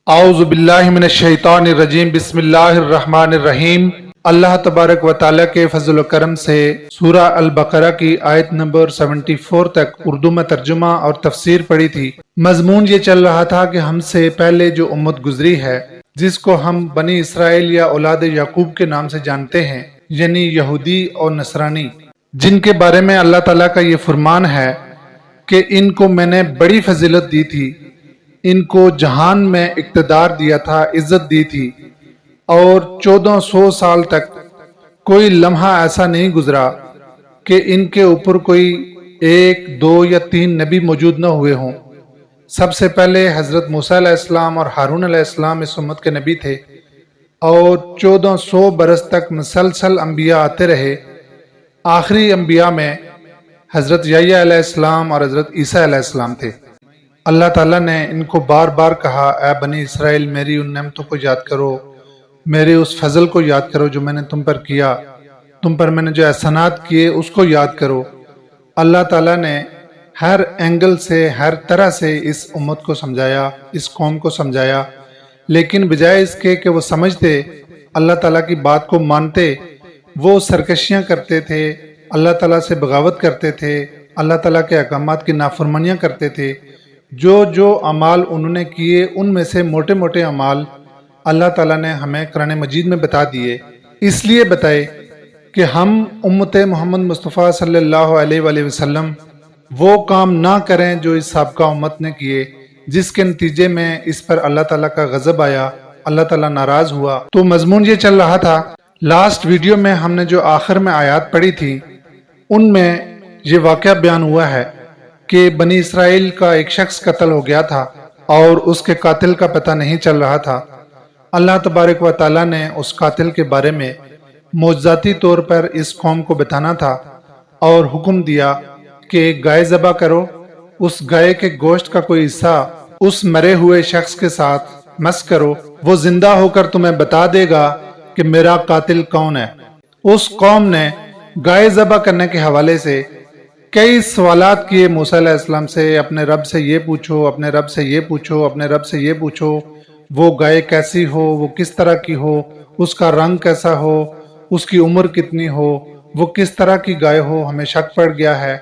اعوذ باللہ من الشیطان الرجیم بسم اللہ الرحمن الرحیم۔ اللہ تبارک و تعالیٰ کے فضل و کرم سے سورہ البقرہ کی آیت نمبر 74 تک اردو میں ترجمہ اور تفسیر پڑھی تھی۔ مضمون یہ چل رہا تھا کہ ہم سے پہلے جو امت گزری ہے جس کو ہم بنی اسرائیل یا اولاد یعقوب کے نام سے جانتے ہیں، یعنی یہودی اور نصرانی، جن کے بارے میں اللہ تعالیٰ کا یہ فرمان ہے کہ ان کو میں نے بڑی فضیلت دی تھی، ان کو جہان میں اقتدار دیا تھا، عزت دی تھی، اور 1400 سال تک کوئی لمحہ ایسا نہیں گزرا کہ ان کے اوپر کوئی 1، 2 یا 3 نبی موجود نہ ہوئے ہوں۔ سب سے پہلے حضرت موسیٰ علیہ السلام اور ہارون علیہ السلام اس امت کے نبی تھے، اور 1400 برس تک مسلسل انبیاء آتے رہے۔ آخری انبیاء میں حضرت یحییٰ علیہ السلام اور حضرت عیسیٰ علیہ السلام تھے۔ اللہ تعالیٰ نے ان کو بار بار کہا، اے بنی اسرائیل، میری ان نعمتوں کو یاد کرو، میرے اس فضل کو یاد کرو جو میں نے تم پر کیا، تم پر میں نے جو احسانات کیے اس کو یاد کرو۔ اللہ تعالیٰ نے ہر اینگل سے، ہر طرح سے اس امت کو سمجھایا، اس قوم کو سمجھایا، لیکن بجائے اس کے کہ وہ سمجھتے، اللہ تعالیٰ کی بات کو مانتے، وہ سرکشیاں کرتے تھے، اللہ تعالیٰ سے بغاوت کرتے تھے، اللہ تعالیٰ کے احکامات کی نافرمانیاں کرتے تھے۔ جو اعمال انہوں نے کیے ان میں سے موٹے موٹے اعمال اللہ تعالیٰ نے ہمیں قرآن مجید میں بتا دیے، اس لیے بتائے کہ ہم امت محمد مصطفیٰ صلی اللہ علیہ وآلہ وسلم وہ کام نہ کریں جو اس سابقہ امت نے کیے، جس کے نتیجے میں اس پر اللہ تعالیٰ کا غضب آیا، اللہ تعالیٰ ناراض ہوا۔ تو مضمون یہ چل رہا تھا، لاسٹ ویڈیو میں ہم نے جو آخر میں آیات پڑھی تھی ان میں یہ واقعہ بیان ہوا ہے کہ بنی اسرائیل کا ایک شخص قتل ہو گیا تھا اور اس کے قاتل کا پتہ نہیں چل رہا تھا۔ اللہ تبارک و تعالیٰ نے اس قاتل کے بارے میں معجزاتی طور پر اس قوم کو بتانا تھا اور حکم دیا کہ ایک گائے ذبح کرو، اس گائے کے گوشت کا کوئی حصہ اس مرے ہوئے شخص کے ساتھ مس کرو، وہ زندہ ہو کر تمہیں بتا دے گا کہ میرا قاتل کون ہے۔ اس قوم نے گائے ذبح کرنے کے حوالے سے کئی سوالات کیے موسیٰ علیہ السلام سے، اپنے رب سے یہ پوچھو، اپنے رب سے یہ پوچھو، اپنے رب سے یہ پوچھو، وہ گائے کیسی ہو، وہ کس طرح کی ہو، اس کا رنگ کیسا ہو، اس کی عمر کتنی ہو، وہ کس طرح کی گائے ہو، ہمیں شک پڑ گیا ہے،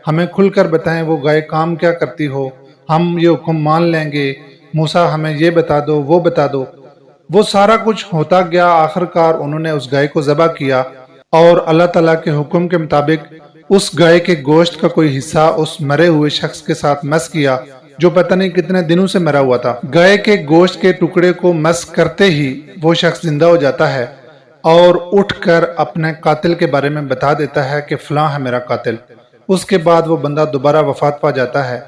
ہمیں کھل کر بتائیں وہ گائے کام کیا کرتی ہو، ہم یہ حکم مان لیں گے، موسیٰ ہمیں یہ بتا دو، وہ بتا دو۔ وہ سارا کچھ ہوتا گیا، آخر کار انہوں نے اس گائے کو ذبح کیا اور اللہ تعالیٰ کے حکم کے مطابق اس گائے کے گوشت کا کوئی حصہ اس مرے ہوئے شخص کے ساتھ مس کیا جو پتہ نہیں کتنے دنوں سے مرا ہوا تھا۔ گائے کے گوشت کے ٹکڑے کو مس کرتے ہی وہ شخص زندہ ہو جاتا ہے اور اٹھ کر اپنے قاتل کے بارے میں بتا دیتا ہے کہ فلاں ہے میرا قاتل۔ اس کے بعد وہ بندہ دوبارہ وفات پا جاتا ہے۔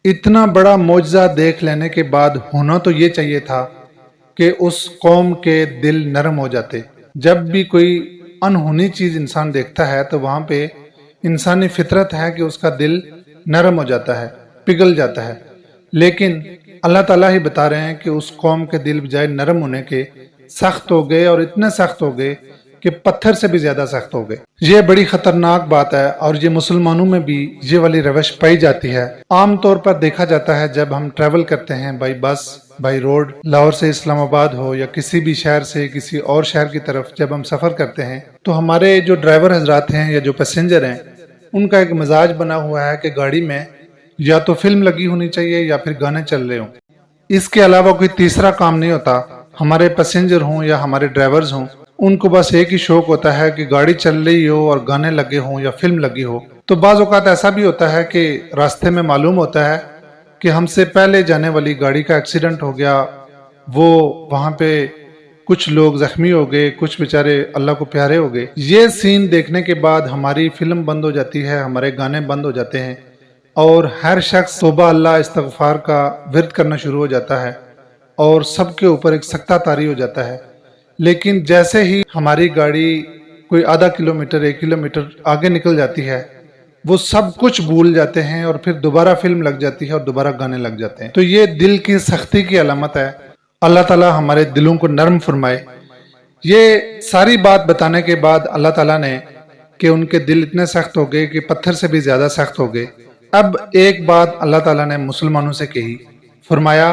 اتنا بڑا معجزہ دیکھ لینے کے بعد ہونا تو یہ چاہیے تھا کہ اس قوم کے دل نرم ہو جاتے۔ جب بھی کوئی انہونی چیز انسان دیکھتا ہے تو وہاں پہ انسانی فطرت ہے کہ اس کا دل نرم ہو جاتا ہے، پگھل جاتا ہے، لیکن اللہ تعالیٰ ہی بتا رہے ہیں کہ اس قوم کے دل بجائے نرم ہونے کے سخت ہو گئے، اور اتنے سخت ہو گئے کہ پتھر سے بھی زیادہ سخت ہو گئے۔ یہ بڑی خطرناک بات ہے، اور یہ مسلمانوں میں بھی یہ والی روش پائی جاتی ہے۔ عام طور پر دیکھا جاتا ہے جب ہم ٹریول کرتے ہیں بائی بس، بائی روڈ، لاہور سے اسلام آباد ہو یا کسی بھی شہر سے کسی اور شہر کی طرف جب ہم سفر کرتے ہیں تو ہمارے جو ڈرائیور حضرات ہیں یا جو پیسنجر ہیں ان کا ایک مزاج بنا ہوا ہے کہ گاڑی میں یا تو فلم لگی ہونی چاہیے یا پھر گانے چل رہے ہوں، اس کے علاوہ کوئی تیسرا کام نہیں ہوتا۔ ہمارے پیسنجر ہوں یا ہمارے ڈرائیورز ہوں، ان کو بس ایک ہی شوق ہوتا ہے کہ گاڑی چل رہی ہو اور گانے لگے ہوں یا فلم لگی ہو۔ تو بعض اوقات ایسا بھی ہوتا ہے کہ راستے میں معلوم ہوتا ہے کہ ہم سے پہلے جانے والی گاڑی کا ایکسیڈنٹ ہو گیا، وہ وہاں پہ کچھ لوگ زخمی ہو گئے، کچھ بیچارے اللہ کو پیارے ہو گئے۔ یہ سین دیکھنے کے بعد ہماری فلم بند ہو جاتی ہے، ہمارے گانے بند ہو جاتے ہیں، اور ہر شخص توبہ اللہ استغفار کا ورد کرنا شروع ہو جاتا ہے، اور سب کے اوپر ایک سکتہ طاری ہو جاتا ہے۔ لیکن جیسے ہی ہماری گاڑی کوئی آدھا کلومیٹر، 1 کلومیٹر آگے نکل جاتی ہے، وہ سب کچھ بھول جاتے ہیں اور پھر دوبارہ فلم لگ جاتی ہے اور دوبارہ گانے لگ جاتے ہیں۔ تو یہ دل کی سختی کی علامت ہے۔ اللہ تعالیٰ ہمارے دلوں کو نرم فرمائے۔ یہ ساری بات بتانے کے بعد اللہ تعالیٰ نے کہ ان کے دل اتنے سخت ہو گئے کہ پتھر سے بھی زیادہ سخت ہو گئے۔ اب ایک بات اللہ تعالیٰ نے مسلمانوں سے کہی، فرمایا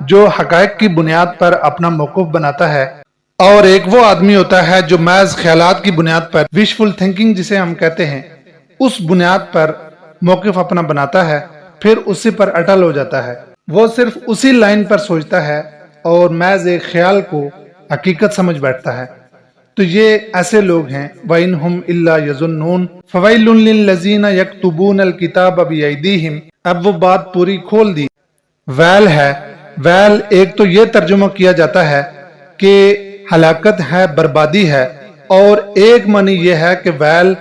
جو حقائق کی بنیاد پر اپنا موقف بناتا ہے، اور ایک وہ آدمی ہوتا ہے جو محض خیالات کی بنیاد پر، وشفل تھنکنگ جسے ہم کہتے ہیں، اس بنیاد پر موقف اپنا بناتا ہے، پھر اسی پر اٹل ہو جاتا ہے، وہ صرف اسی لائن پر سوچتا ہے اور محض ایک خیال کو حقیقت سمجھ بیٹھتا ہے۔ تو یہ ایسے لوگ ہیں وَإِنْهُمْ إِلَّا يَظُنُّونَ فَوَيْلٌ لِّلَّذِينَ يَكْتُبُونَ الْكِتَابَ بِأَيْدِيهِمْ۔ اب وہ بات پوری کھول دی۔ ویل ہے، ویل ایک تو یہ ترجمہ کیا جاتا ہے کہ ہلاکت ہے، بربادی ہے، اور ایک معنی یہ ہے کہ ویل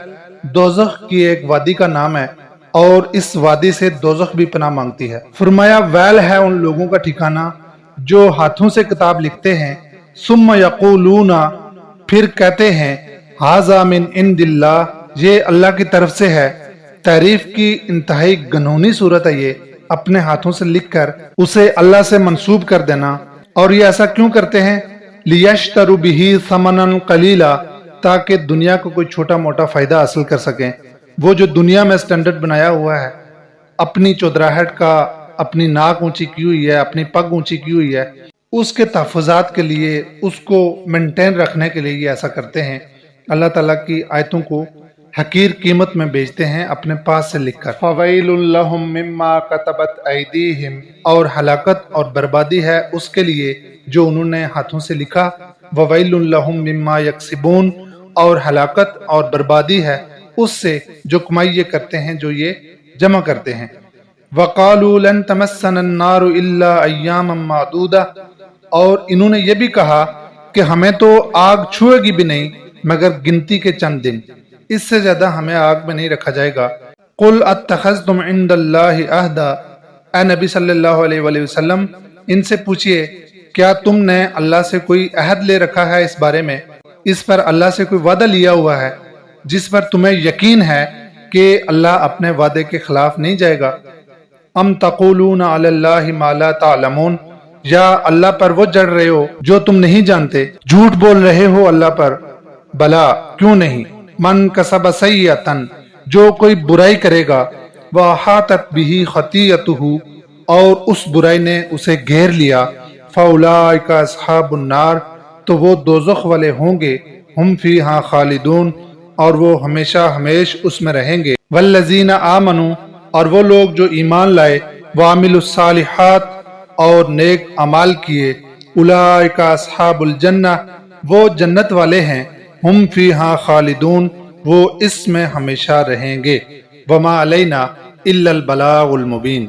دوزخ کی ایک وادی کا نام ہے اور اس وادی سے دوزخ بھی پناہ مانگتی ہے۔ فرمایا ویل ہے ان لوگوں کا ٹھکانہ جو ہاتھوں سے کتاب لکھتے ہیں، ثم یقولون، پھر کہتے ہیں، ھذا من عند اللہ، یہ اللہ کی طرف سے ہے۔ تعریف کی انتہائی گنہونی صورت ہے یہ، اپنے ہاتھوں سے لکھ کر اسے اللہ سے منسوب کر دینا۔ اور یہ ایسا کیوں کرتے ہیں؟ لیشتروا بہ ثمنا قلیلا، تاکہ دنیا کو کوئی چھوٹا موٹا فائدہ حاصل کر سکیں۔ وہ جو دنیا میں سٹینڈرڈ بنایا ہوا ہے، اپنی چودراہٹ کا، اپنی ناک اونچی کی ہوئی ہے، اپنی پگ اونچی کی ہوئی ہے، اس کے تحفظات کے لیے، اس کو مینٹین رکھنے کے لیے یہ ایسا کرتے ہیں۔ اللہ تعالیٰ کی آیتوں کو حقیر قیمت میں بیچتے ہیں اپنے پاس سے لکھ کر۔ فَوَيْلٌ لَّهُم مِّمَّا كَتَبَتْ أَيْدِيهِمْ، اور ہلاکت اور بربادی ہے اس کے لیے جو انہوں نے ہاتھوں سے لکھا۔ وَوَيْلٌ لَّهُم مِّمَّا يَكْسِبُونَ، اور ہلاکت اور بربادی ہے اس سے جو کمائی یہ کرتے ہیں، جو یہ جمع کرتے ہیں۔ وَقَالُوا لَن تَمَسَّنَا النَّارُ إِلَّا أَيَّامًا مَّعْدُودَةً، اور انہوں نے یہ بھی کہا کہ ہمیں تو آگ چھوئے گی بھی نہیں مگر گنتی کے چند دن، اس سے زیادہ ہمیں آگ میں نہیں رکھا جائے گا۔ قُلْ أَتَّخَذْتُمْ عِندَ اللَّهِ عَهْدًا، اے نبی صلی اللہ علیہ وآلہ وسلم ان سے پوچھئے کیا تم نے اللہ سے کوئی عہد لے رکھا ہے اس بارے میں، اس پر اللہ سے کوئی وعدہ لیا ہوا ہے جس پر تمہیں یقین ہے کہ اللہ اپنے وعدے کے خلاف نہیں جائے گا؟ ام تقولون علی اللہ ما لا تعلمون، یا اللہ پر وہ جڑ رہے ہو جو تم نہیں جانتے، جھوٹ بول رہے ہو اللہ پر۔ بلا، کیوں نہیں، من کسب سیئۃ، جو کوئی برائی کرے گا، وَأَحَاطَتْ بِهِ خَطِیئَتُهُ، اور اس برائی نے اسے گھیر لیا، فَأُولَٰئِکَ أَصْحَابُ النَّارِ، تو وہ دوزخ والے ہوں گے، ہم فیہا خالدون، اور وہ ہمیشہ ہمیش اس میں رہیں گے۔ وَالَّذِينَ آمَنُوا، اور وہ لوگ جو ایمان لائے، وَعَمِلُوا الصَّالِحَاتِ، اور نیک اعمال کیے، اولئک اصحاب الجنہ، وہ جنت والے ہیں، ہم فیہا خالدون، وہ اس میں ہمیشہ رہیں گے۔ وما علینا الا البلاغ المبین۔